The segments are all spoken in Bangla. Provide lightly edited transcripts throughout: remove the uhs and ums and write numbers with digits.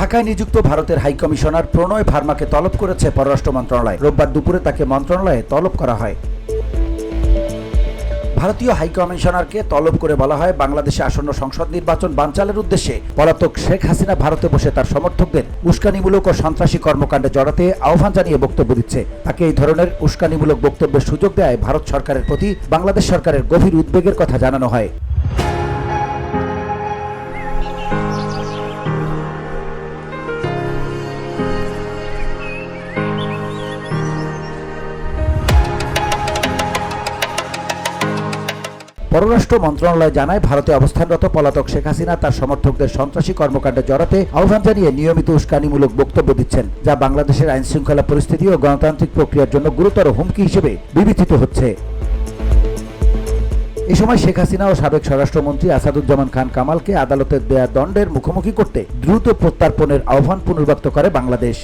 ঢাকায় নিযুক্ত ভারতের হাইকমিশনার প্রণয় ভার্মাকে তলব করেছে পররাষ্ট্র মন্ত্রণালয়। রোববার দুপুরে তাকে মন্ত্রণালয়ে তলব করা হয়। ভারতীয় হাইকমিশনারকে তলব করে বলা হয়, বাংলাদেশে আসন্ন সংসদ নির্বাচন বানচালের উদ্দেশ্যে পলাতক শেখ হাসিনা ভারতে বসে তার সমর্থকদের উস্কানিমূলক ও সন্ত্রাসী কর্মকাণ্ডে জড়াতে আহ্বান জানিয়ে বক্তব্য দিচ্ছে। তাকে এই ধরনের উস্কানিমূলক বক্তব্যের সুযোগ দেয় ভারত সরকারের প্রতি বাংলাদেশ সরকারের গভীর উদ্বেগের কথা জানানো হয়। পররাষ্ট্র মন্ত্রণালয় জানায়, ভারতে অবস্থানরত পলাতক শেখ হাসিনা তার সমর্থকদের সন্ত্রাসী কর্মকাণ্ডে জড়াতে আহ্বান জানিয়ে নিয়মিত উস্কানিমূলক বক্তব্য দিচ্ছেন, যা বাংলাদেশের আইনশৃঙ্খলা পরিস্থিতি ও গণতান্ত্রিক প্রক্রিয়ার জন্য গুরুতর হুমকি হিসেবে বিবেচিত হচ্ছে। এ সময় শেখ হাসিনা ও সাবেক স্বরাষ্ট্রমন্ত্রী আসাদুজ্জামান খান কামালকে আদালতের দেয়া দণ্ডের মুখোমুখি করতে দ্রুত প্রত্যার্পণের আহ্বান পুনর্ব্যক্ত করে বাংলাদেশ।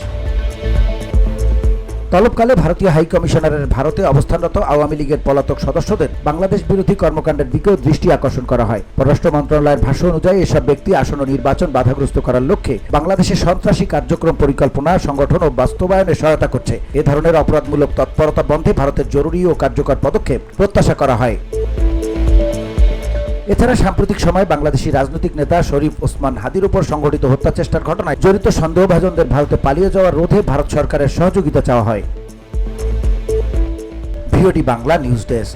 তলবকালে ভারতীয় হাইকমিশনারের ভারতে অবস্থানরত আওয়ামী লীগের পলাতক সদস্যদের বাংলাদেশ বিরোধী কর্মকাণ্ডের দিকেও দৃষ্টি আকর্ষণ করা হয়। পররাষ্ট্র মন্ত্রণালয়ের ভাষ্য অনুযায়ী এসব ব্যক্তি আসন্ন নির্বাচন বাধাগ্রস্ত করার লক্ষ্যে বাংলাদেশের সন্ত্রাসী কার্যক্রম পরিকল্পনা, সংগঠন ও বাস্তবায়নে সহায়তা করছে। এ ধরনের অপরাধমূলক তৎপরতা বন্ধে ভারতের জরুরি ও কার্যকর পদক্ষেপ প্রত্যাশা করা হয়। এছাড়া সাম্প্রতিক সময়ে বাংলাদেশি রাজনৈতিক নেতা শরীফ ওসমান হাদির উপর সংঘটিত হত্যা চেষ্টার ঘটনায় জড়িত সন্দেহভাজনদের ভারতে পালিয়ে যাওয়ার রোধে ভারত সরকারের সহযোগিতা চাওয়া হয়। VOD Bangla news desk.